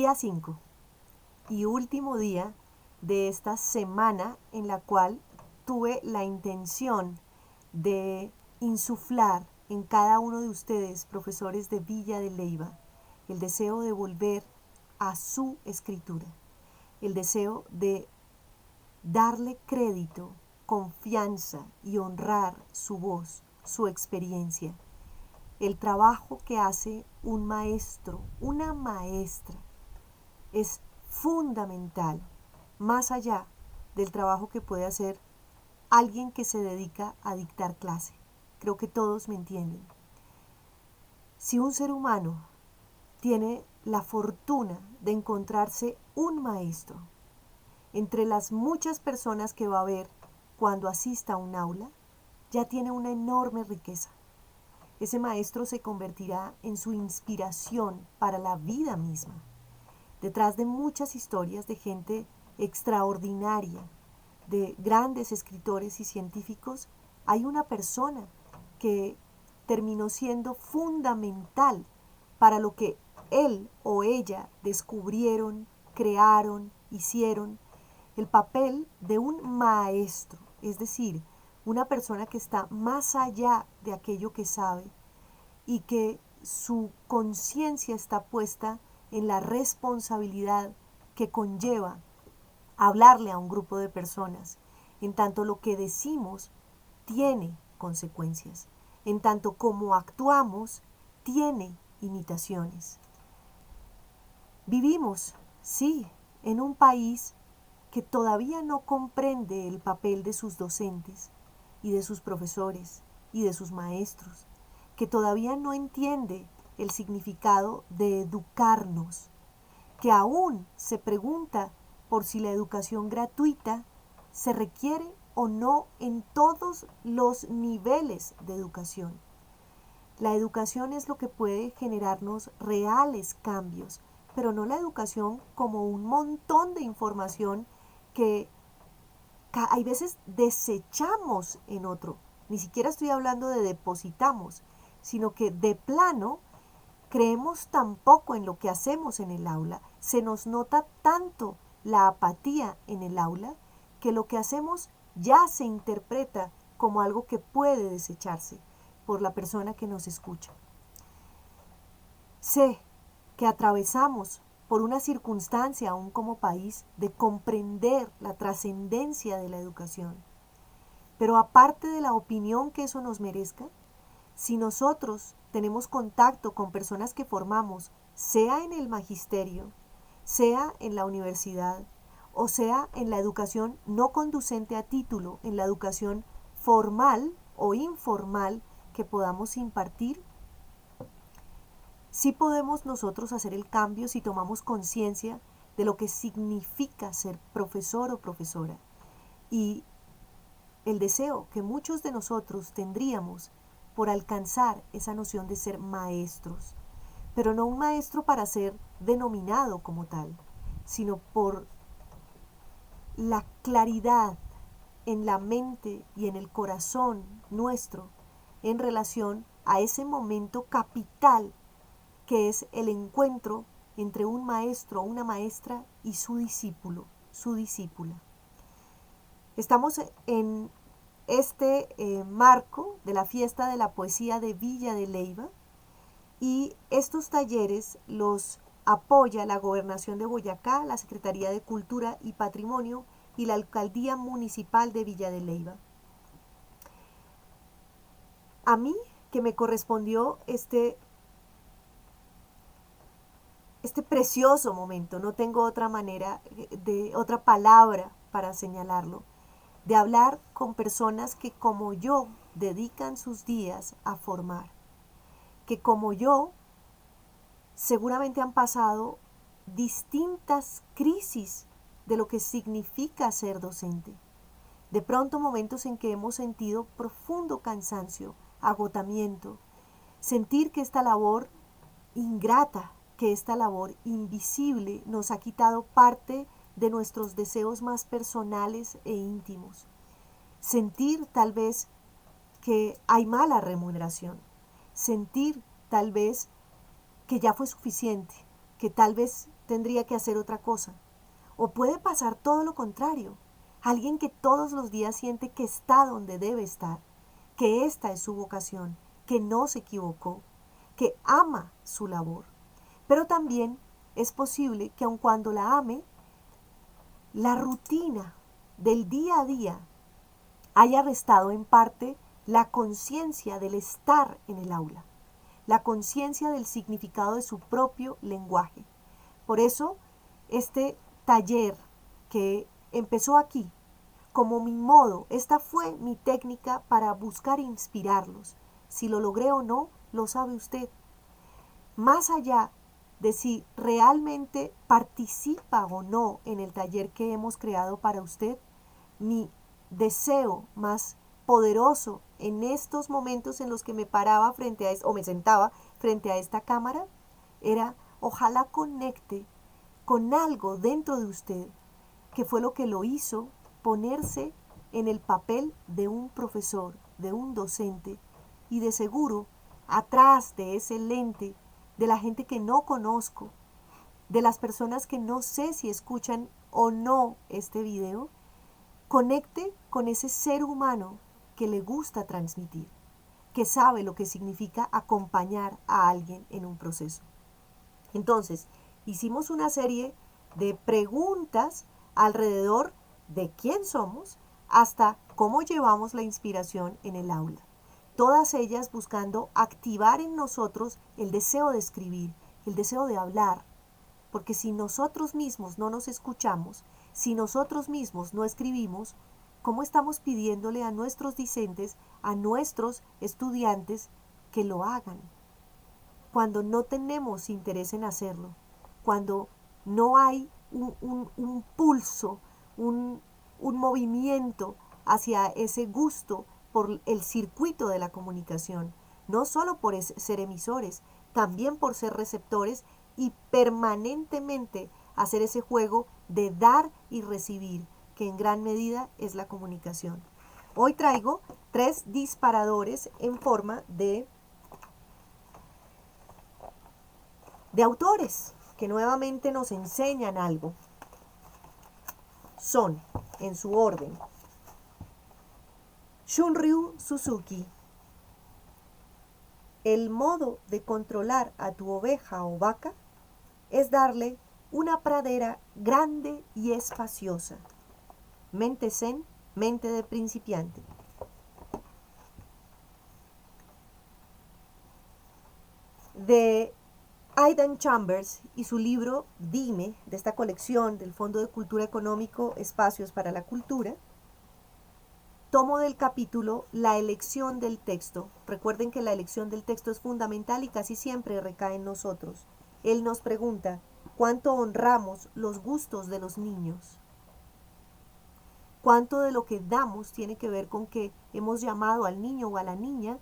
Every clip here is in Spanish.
Día 5 y último día de esta semana en la cual tuve la intención de insuflar en cada uno de ustedes, profesores de Villa de Leyva, el deseo de volver a su escritura, el deseo de darle crédito, confianza y honrar su voz, su experiencia, el trabajo que hace un maestro, una maestra, es fundamental, más allá del trabajo que puede hacer alguien que se dedica a dictar clase. Creo que todos me entienden. Si un ser humano tiene la fortuna de encontrarse un maestro entre las muchas personas que va a ver cuando asista a un aula, ya tiene una enorme riqueza. Ese maestro se convertirá en su inspiración para la vida misma. Detrás de muchas historias de gente extraordinaria, de grandes escritores y científicos, hay una persona que terminó siendo fundamental para lo que él o ella descubrieron, crearon, hicieron. El papel de un maestro, es decir, una persona que está más allá de aquello que sabe y que su conciencia está puesta en la responsabilidad que conlleva hablarle a un grupo de personas, en tanto lo que decimos tiene consecuencias, en tanto como actuamos tiene imitaciones. Vivimos, sí, en un país que todavía no comprende el papel de sus docentes y de sus profesores y de sus maestros, que todavía no entiende el significado de educarnos, que aún se pregunta por si la educación gratuita se requiere o no en todos los niveles de educación. La educación es lo que puede generarnos reales cambios, pero no la educación como un montón de información que hay veces desechamos en otro. Ni siquiera estoy hablando de depositamos, sino que de plano creemos tan poco en lo que hacemos en el aula, se nos nota tanto la apatía en el aula, que lo que hacemos ya se interpreta como algo que puede desecharse por la persona que nos escucha. Sé que atravesamos por una circunstancia aún como país de comprender la trascendencia de la educación. Pero aparte de la opinión que eso nos merezca, si nosotros tenemos contacto con personas que formamos, sea en el magisterio, sea en la universidad, o sea en la educación no conducente a título, en la educación formal o informal que podamos impartir, sí podemos nosotros hacer el cambio si tomamos conciencia de lo que significa ser profesor o profesora. Y el deseo que muchos de nosotros tendríamos por alcanzar esa noción de ser maestros, pero no un maestro para ser denominado como tal, sino por la claridad en la mente y en el corazón nuestro en relación a ese momento capital que es el encuentro entre un maestro o una maestra y su discípulo, su discípula. Estamos en este marco de la fiesta de la poesía de Villa de Leyva y estos talleres los apoya la Gobernación de Boyacá, la Secretaría de Cultura y Patrimonio y la Alcaldía Municipal de Villa de Leyva. A mí, que me correspondió este precioso momento, no tengo otra manera, otra palabra para señalarlo, de hablar con personas que como yo dedican sus días a formar, que como yo seguramente han pasado distintas crisis de lo que significa ser docente. De pronto momentos en que hemos sentido profundo cansancio, agotamiento, sentir que esta labor ingrata, que esta labor invisible nos ha quitado parte de nuestros deseos más personales e íntimos. Sentir tal vez que hay mala remuneración. Sentir tal vez que ya fue suficiente, que tal vez tendría que hacer otra cosa. O puede pasar todo lo contrario. Alguien que todos los días siente que está donde debe estar, que esta es su vocación, que no se equivocó, que ama su labor. Pero también es posible que aun cuando la ame, la rutina del día a día haya restado en parte la conciencia del estar en el aula, la conciencia del significado de su propio lenguaje. Por eso, este taller que empezó aquí, como mi modo, esta fue mi técnica para buscar inspirarlos. Si lo logré o no, lo sabe usted. Más allá de si realmente participa o no en el taller que hemos creado para usted, mi deseo más poderoso en estos momentos en los que me paraba frente a o me sentaba frente a esta cámara era ojalá conecte con algo dentro de usted que fue lo que lo hizo ponerse en el papel de un profesor, de un docente, y de seguro atrás de ese lente de la gente que no conozco, de las personas que no sé si escuchan o no este video, conecte con ese ser humano que le gusta transmitir, que sabe lo que significa acompañar a alguien en un proceso. Entonces, hicimos una serie de preguntas alrededor de quién somos hasta cómo llevamos la inspiración en el aula. Todas ellas buscando activar en nosotros el deseo de escribir, el deseo de hablar, porque si nosotros mismos no nos escuchamos, si nosotros mismos no escribimos, ¿cómo estamos pidiéndole a nuestros discentes, a nuestros estudiantes que lo hagan? Cuando no tenemos interés en hacerlo, cuando no hay un pulso, un movimiento hacia ese gusto por el circuito de la comunicación, no solo por ser emisores, también por ser receptores y permanentemente hacer ese juego de dar y recibir, que en gran medida es la comunicación. Hoy traigo 3 disparadores en forma de autores que nuevamente nos enseñan algo. Son, en su orden, Shunryu Suzuki, el modo de controlar a tu oveja o vaca es darle una pradera grande y espaciosa. Mente zen, mente de principiante. De Aidan Chambers y su libro Dime, de esta colección del Fondo de Cultura Económico, Espacios para la Cultura, tomo del capítulo La elección del texto. Recuerden que la elección del texto es fundamental y casi siempre recae en nosotros. Él nos pregunta, ¿cuánto honramos los gustos de los niños? ¿Cuánto de lo que damos tiene que ver con que hemos llamado al niño o a la niña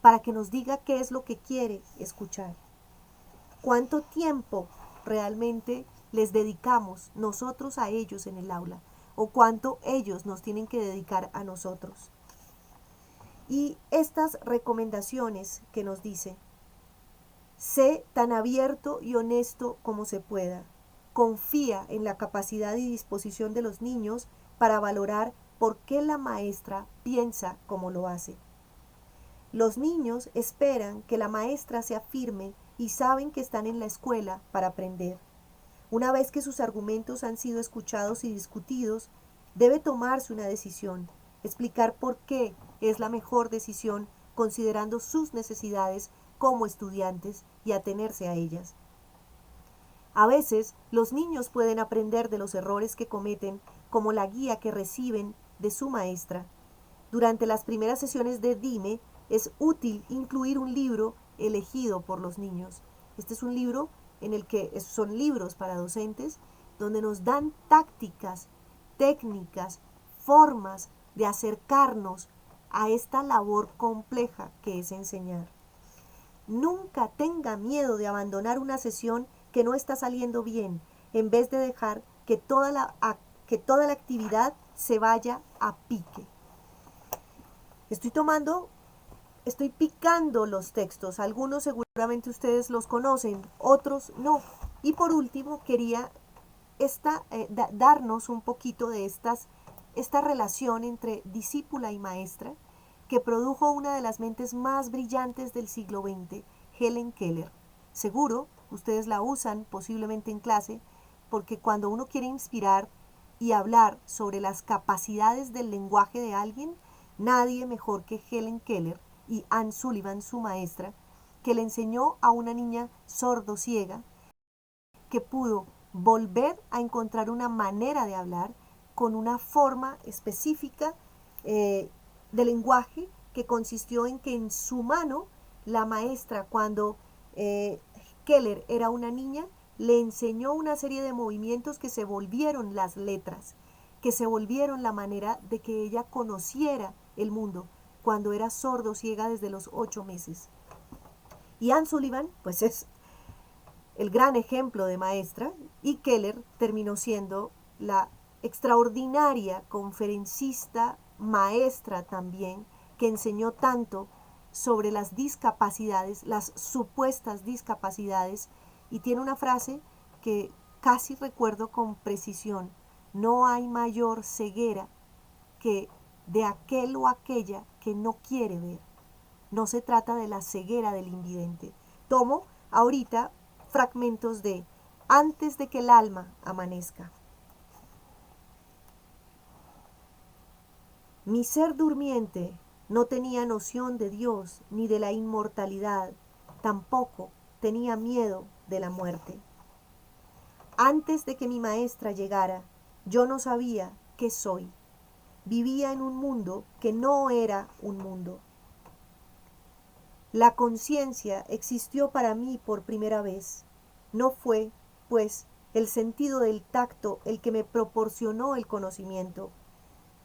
para que nos diga qué es lo que quiere escuchar? ¿Cuánto tiempo realmente les dedicamos nosotros a ellos en el aula? ¿O cuánto ellos nos tienen que dedicar a nosotros? Y estas recomendaciones que nos dice, sé tan abierto y honesto como se pueda. Confía en la capacidad y disposición de los niños para valorar por qué la maestra piensa como lo hace. Los niños esperan que la maestra se afirme y saben que están en la escuela para aprender. Una vez que sus argumentos han sido escuchados y discutidos, debe tomarse una decisión, explicar por qué es la mejor decisión considerando sus necesidades como estudiantes y atenerse a ellas. A veces, los niños pueden aprender de los errores que cometen como la guía que reciben de su maestra. Durante las primeras sesiones de Dime, es útil incluir un libro elegido por los niños. Este es un libro en el que son libros para docentes, donde nos dan tácticas, técnicas, formas de acercarnos a esta labor compleja que es enseñar. Nunca tenga miedo de abandonar una sesión que no está saliendo bien, en vez de dejar que toda la actividad se vaya a pique. Estoy picando los textos, algunos seguramente ustedes los conocen, otros no. Y por último, quería darnos un poquito de esta relación entre discípula y maestra que produjo una de las mentes más brillantes del siglo XX, Helen Keller. Seguro, ustedes la usan posiblemente en clase, porque cuando uno quiere inspirar y hablar sobre las capacidades del lenguaje de alguien, nadie mejor que Helen Keller y Anne Sullivan, su maestra, que le enseñó a una niña sordo-ciega que pudo volver a encontrar una manera de hablar con una forma específica de lenguaje que consistió en que en su mano la maestra, cuando Keller era una niña, le enseñó una serie de movimientos que se volvieron las letras, que se volvieron la manera de que ella conociera el mundo cuando era sordo-ciega desde los 8 meses. Y Anne Sullivan, pues es el gran ejemplo de maestra, y Keller terminó siendo la extraordinaria conferencista, maestra también, que enseñó tanto sobre las discapacidades, las supuestas discapacidades, y tiene una frase que casi recuerdo con precisión: no hay mayor ceguera que de aquel o aquella que no quiere ver. No se trata de la ceguera del invidente. Tomo ahorita fragmentos de Antes de que el alma amanezca. Mi ser durmiente no tenía noción de Dios ni de la inmortalidad, tampoco tenía miedo de la muerte. Antes de que mi maestra llegara, yo no sabía qué soy. Vivía en un mundo que no era un mundo. La conciencia existió para mí por primera vez. No fue, pues, el sentido del tacto el que me proporcionó el conocimiento.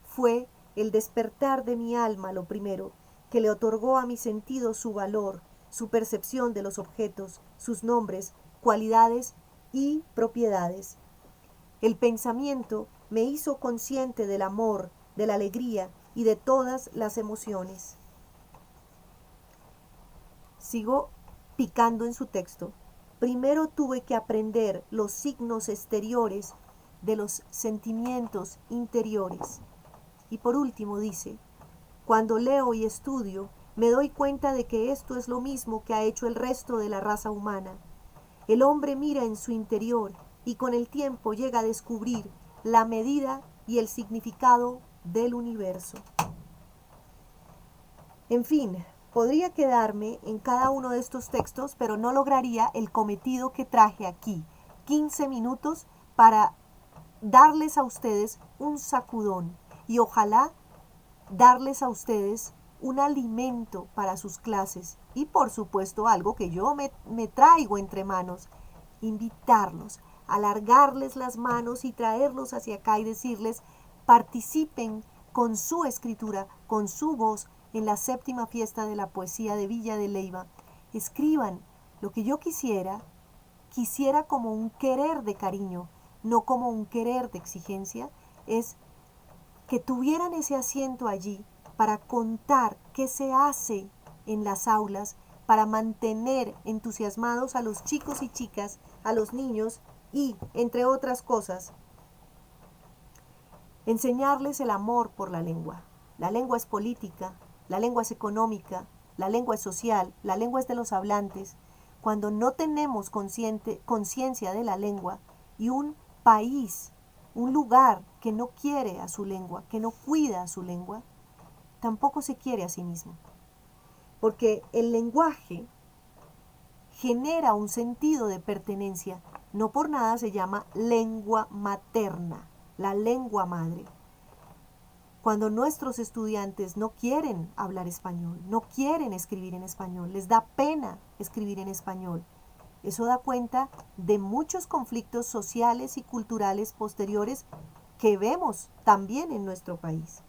Fue el despertar de mi alma lo primero, que le otorgó a mi sentido su valor, su percepción de los objetos, sus nombres, cualidades y propiedades. El pensamiento me hizo consciente del amor, de la alegría y de todas las emociones. Sigo picando en su texto. Primero tuve que aprender los signos exteriores de los sentimientos interiores. Y por último dice: cuando leo y estudio, me doy cuenta de que esto es lo mismo que ha hecho el resto de la raza humana. El hombre mira en su interior y con el tiempo llega a descubrir la medida y el significado del universo. En fin, podría quedarme en cada uno de estos textos, pero no lograría el cometido que traje aquí: 15 minutos para darles a ustedes un sacudón y ojalá darles a ustedes un alimento para sus clases y por supuesto algo que yo me traigo entre manos: invitarlos, alargarles las manos y traerlos hacia acá y decirles: participen con su escritura, con su voz en la 7ª fiesta de la poesía de Villa de Leyva. Escriban lo que yo quisiera como un querer de cariño, no como un querer de exigencia, es que tuvieran ese asiento allí para contar qué se hace en las aulas para mantener entusiasmados a los chicos y chicas, a los niños y, entre otras cosas, enseñarles el amor por la lengua. La lengua es política, la lengua es económica, la lengua es social, la lengua es de los hablantes. Cuando no tenemos conciencia de la lengua y un país, un lugar que no quiere a su lengua, que no cuida a su lengua, tampoco se quiere a sí mismo. Porque el lenguaje genera un sentido de pertenencia. No por nada se llama lengua materna, la lengua madre. Cuando nuestros estudiantes no quieren hablar español, no quieren escribir en español, les da pena escribir en español, eso da cuenta de muchos conflictos sociales y culturales posteriores que vemos también en nuestro país.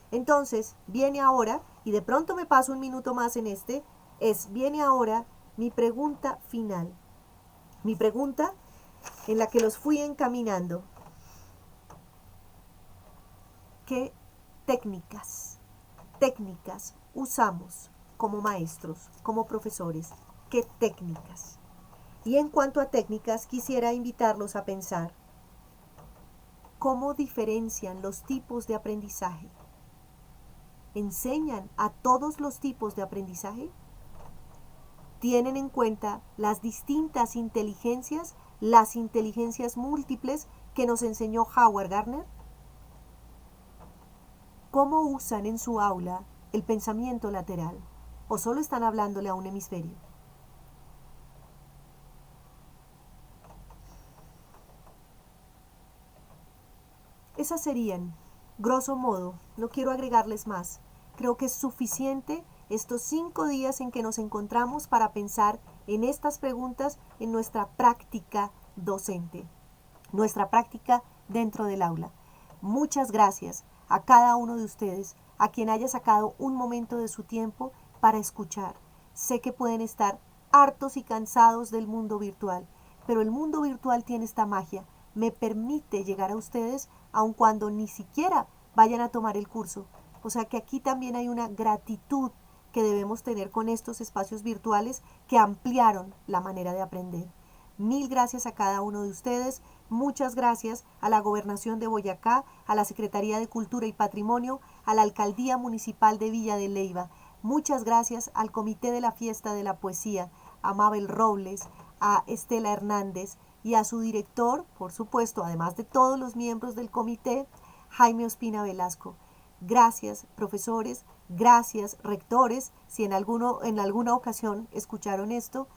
Entonces, viene ahora, y de pronto me paso un minuto más en viene ahora mi pregunta final. Mi pregunta en la que los fui encaminando. ¿Qué técnicas usamos como maestros, como profesores? ¿Qué técnicas? Y en cuanto a técnicas, quisiera invitarlos a pensar cómo diferencian los tipos de aprendizaje. ¿Enseñan a todos los tipos de aprendizaje? ¿Tienen en cuenta las distintas inteligencias, las inteligencias múltiples que nos enseñó Howard Gardner? ¿Cómo usan en su aula el pensamiento lateral? ¿O solo están hablándole a un hemisferio? Esas serían, grosso modo, no quiero agregarles más. Creo que es suficiente estos 5 días en que nos encontramos para pensar en estas preguntas en nuestra práctica docente, nuestra práctica dentro del aula. Muchas gracias a cada uno de ustedes, a quien haya sacado un momento de su tiempo para escuchar. Sé que pueden estar hartos y cansados del mundo virtual, pero el mundo virtual tiene esta magia. Me permite llegar a ustedes aun cuando ni siquiera vayan a tomar el curso. O sea que aquí también hay una gratitud que debemos tener con estos espacios virtuales que ampliaron la manera de aprender. Mil gracias a cada uno de ustedes. Muchas gracias a la Gobernación de Boyacá, a la Secretaría de Cultura y Patrimonio, a la Alcaldía Municipal de Villa de Leyva. Muchas gracias al Comité de la Fiesta de la Poesía, a Mabel Robles, a Estela Hernández y a su director, por supuesto, además de todos los miembros del comité, Jaime Ospina Velasco. Gracias, profesores, gracias, rectores, si en alguna ocasión escucharon esto.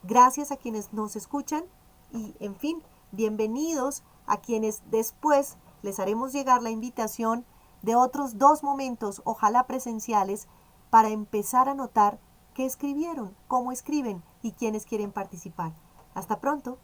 Gracias a quienes nos escuchan y, en fin, bienvenidos a quienes después les haremos llegar la invitación de otros 2 momentos, ojalá presenciales, para empezar a notar qué escribieron, cómo escriben y quiénes quieren participar. Hasta pronto.